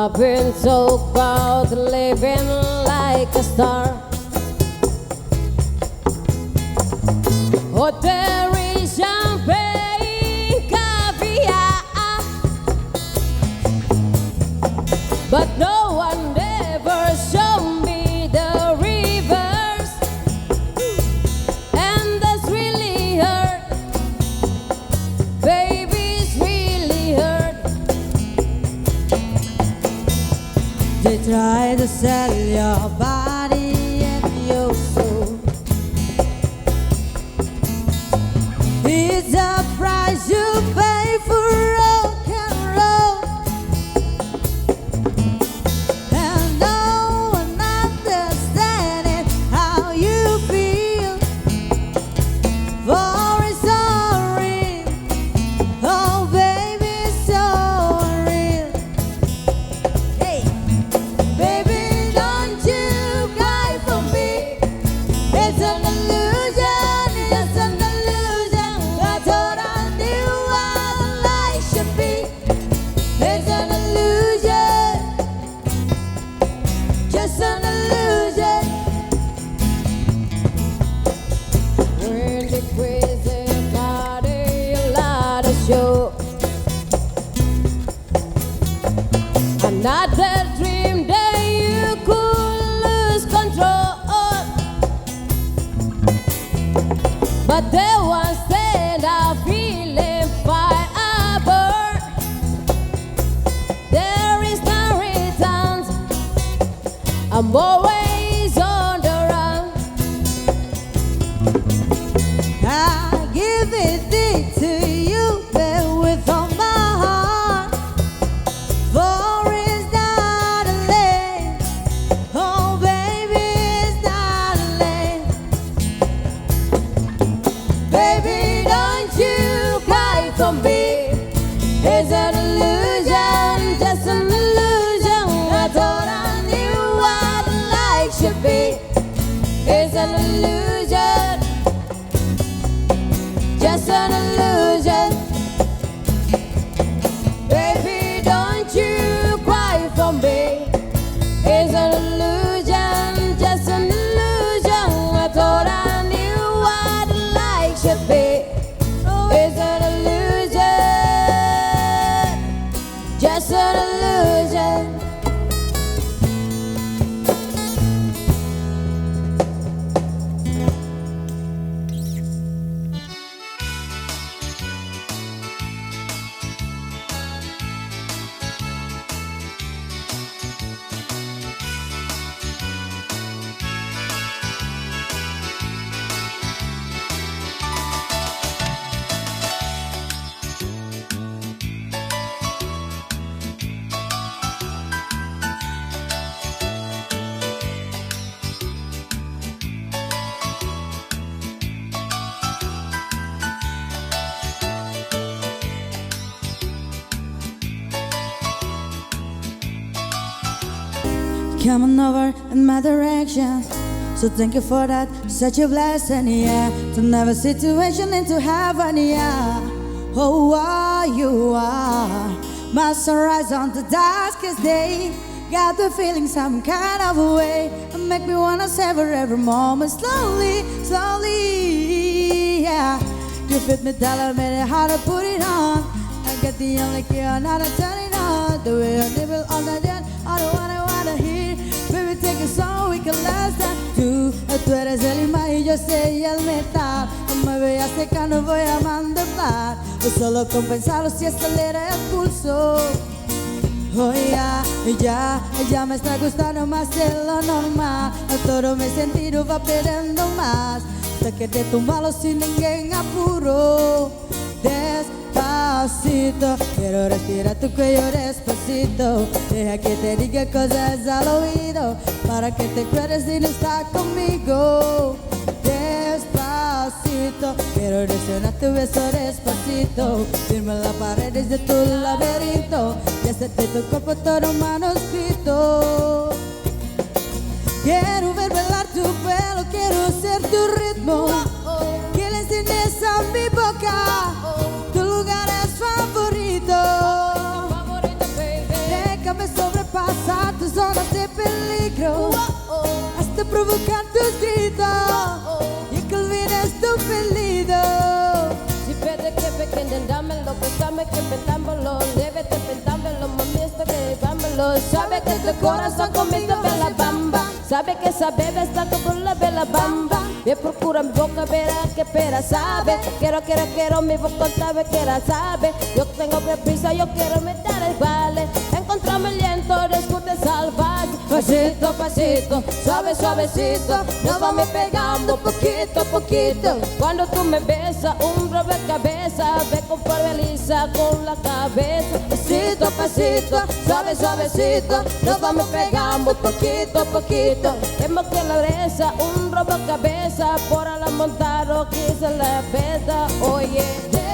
I've been so proud living like a star. Hotel is champagne, caviar, but no one ever showed me the rivers, and that's really hurt. Baby, it's really hurt. They try to sell your body and your soul. It's a price you pay for rock and roll, and no one understanding how you feel. For it's so real, oh baby, it's so real. Hey, baby, don't you cry for me. It's an illusion, it's an illusion. I thought I knew how life should be. It's an illusion, just an illusion. When the crazy party, a lot of show. Another dream that you could lose control, but there was then a feeling fire burn. There is no return. I'm always on the run. I give it to you, but with all my heart. For it's not a lane, oh baby, it's not a lane. Baby, don't you cry for me. It's an illusion, just an illusion. I thought I knew what life should be. It's an illusion, just an illusion. Baby, don't you cry for me. It's an illusion, just an illusion. I thought I knew what life should be. It's an illusion, just an illusion. Coming over in my direction, so thank you for that. Such a blessing, yeah. Turn every situation into heaven, yeah. Oh, you are my sunrise on the darkest day. Got the feeling some kind of a way, and make me wanna savor every moment slowly, slowly, yeah. You fit me, telling me how to put it on. I get the only key on how to turn it on. The way I nibble on the dead, all the one I wanna hear. Baby, take a song, we can last that. Tú eres el imán y yo soy el metal. No me veas seca, no voy a mandar. Yo solo con pensarlo si acelera el pulso. Oh ya me está gustando más de lo normal. Todo mi sentido va perdiendo más. Hasta que te tumbalo sin ningún apuro. Despacito, quiero respirar tu cuello despacito. Deja que te diga cosas al oído, para que te acuerdes si no estás conmigo. Despacito, quiero resonar tu beso despacito. Firma las paredes de tu laberinto y hacerte tu cuerpo todo manuscrito. Quiero ver bailar tu pelo, quiero ser tu ritmo. Que le enseñes a mi boca tu lugar es favorito. Déjame sobrepasar provocar tus gritos y que olvides tu pedido. Si pede que pequeño, dámelo, pensame que pentámelo, lévete, pentámelo, mami, esto que vámelo. Sabe que tu corazón conmigo ve la bamba, sabe que esa bebé está con la bella bamba. Me procura mi boca, verá que pera sabe. Quiero, mi boca sabe que la sabe. Yo tengo prisa, yo quiero meter el vale. Encontrame el lento, discute salvaje. Pasito, pasito, suave, suavecito. Nos vamos pegando poquito a poquito. Cuando tú me besas, un rompecabezas, ve con Lisa con la cabeza. Pasito, pasito, suave, suavecito. Nos vamos pegando poquito a poquito. Vemos que la breza, un rompecabezas. Por la montaron, quise la beta. Oye, despacito.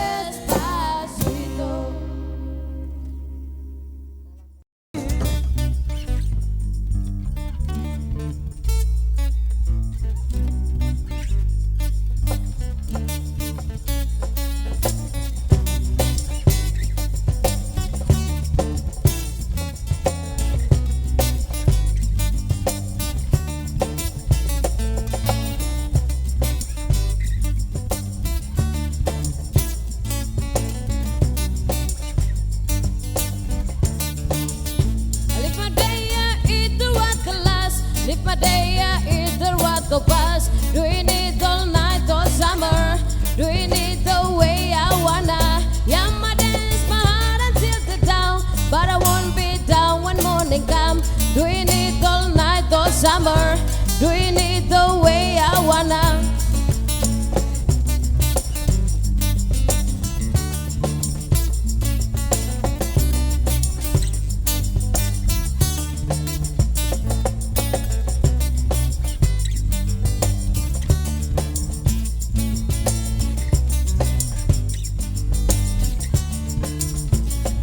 Live my day, either what to pass. Doing it all night, all summer. Doing it the way I wanna. Yeah, my dance, my heart until the down. But I won't be down when morning come. Doing it all night, all summer. Doing it the way I wanna.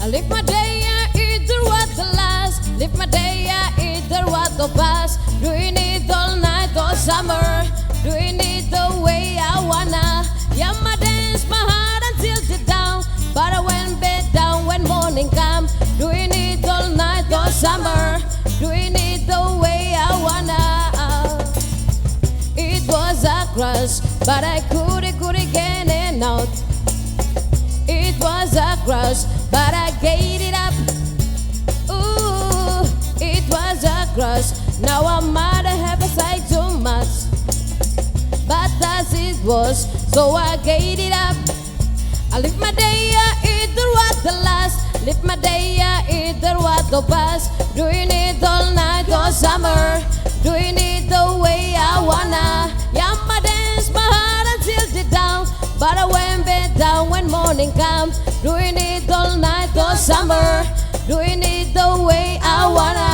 I live my day, either what the last. Live my day, either what the past. Doing it all night, all summer. Doing it the way I wanna. Yeah, my dance, my heart until the down. But I went bed down when morning come. Doing it all night, all summer. Doing it the way I wanna. It was a crush, but I couldn't get it out. It was a crush, but I gave it up. Ooh, it was a crush. Now I might have said too much, but as it was, so I gave it up. I live my day, either what the last. Live my day, either what the past. Doing it all night, all summer. Doing it the way I wanna. Yeah, my dance, my heart until the down. But I went bed down when morning come. Doing it all night, all summer. Doing it the way I wanna.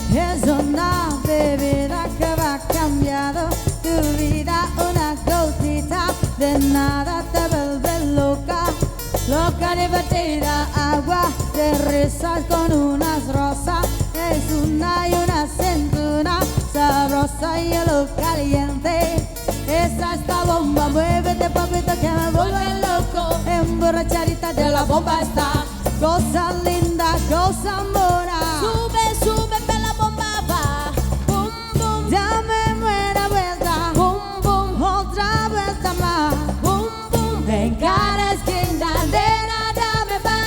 Es una bebida que va cambiando tu vida, una gotita de nada te vuelve loca, loca, divertida, agua de risas con unas rosas. Es una y una cintura sabrosa y hielo caliente. Esa es la bomba, muévete papito que me vuelve loco. Emborrachadita de la bomba está, cosa linda, cosa mora. Sube, sube, pe la bomba va. Boom, boom, Dame buena vuelta, boom, boom, otra vuelta más. boom, boom. En cada esquina de nada me va.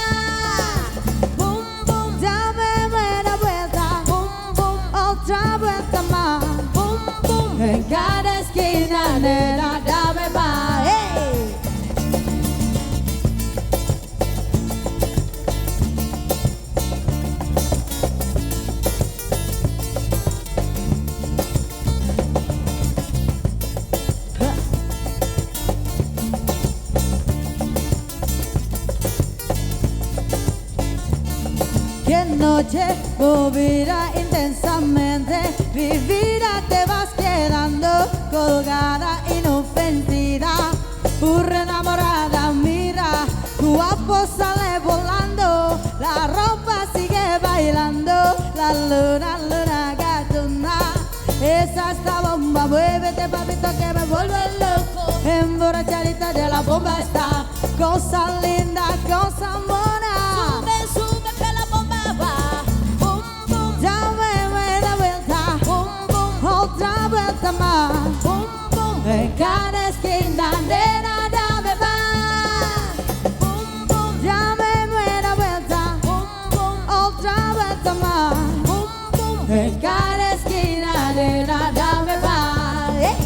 Boom, boom, Dame buena vuelta, boom, boom, otra vuelta más. boom, boom. En cada esquina de nada me va. ¡Hey! noche, movida intensamente, mi vida te vas quedando colgada, inofendida, burra enamorada, mira, tu guapo sale volando, la ropa sigue bailando, la luna gatuna, esa esta bomba, muévete papito que me vuelve loco, emborrachadita de la bomba está, cosa linda, cosa mona. Sube que la bomba va. Boom, boom, Dame la vuelta, otra vuelta más. boom, boom. En cada esquina, nena, dame más. Boom, boom, Dame la vuelta, boom, boom, otra vuelta más. boom, boom. En cada esquina, nena, dame más. Hey.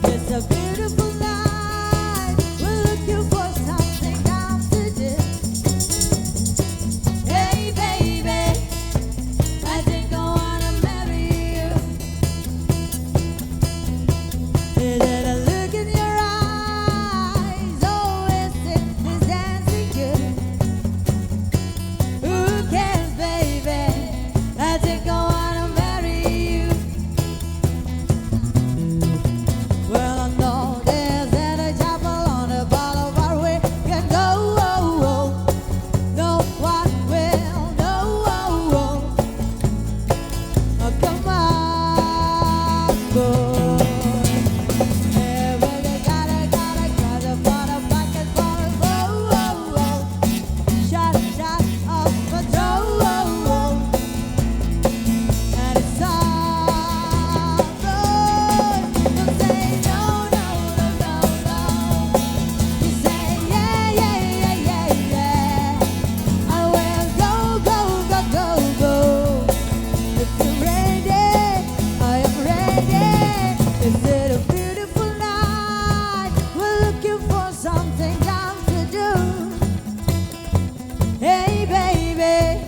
It's a beautiful night. We're looking for something down to do. Hey baby, I think I wanna marry you. Is it a look in your eyes? Oh, is it this dancing good? Who cares, baby? I think I wanna marry you. Well, I know there's a chapel on the boulevard we can go. No one will know. Oh, come on, boy. Everybody gotta for the pocket for shot of patrol. And it's all good. Don't say no. You say yeah. I will go. If you're ready, I am ready. Is it a beautiful night? We're looking for something down to do. Hey baby,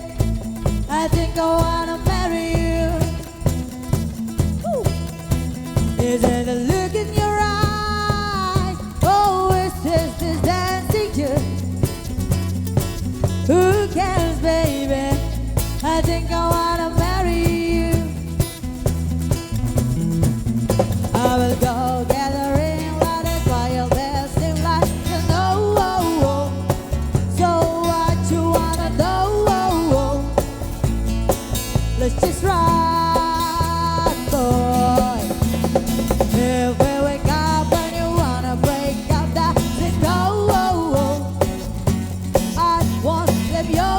I think I wanna marry you. Woo. Is it a look in your eyes? Oh, is this dancing good? Who cares, baby? I think I wanna marry you. I will go gathering lighted while there seem like you know. So what you wanna do? Let's just ride, boy. If we wake up and you wanna break up, that's it, go. I won't leave you.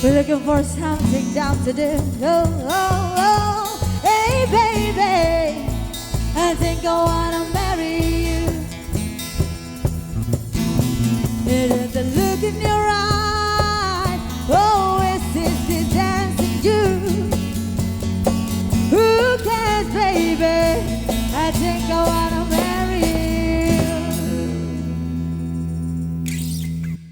We're looking for something down to do. Oh, oh, oh. Hey, baby, I think I wanna marry you. It is the look in your eyes.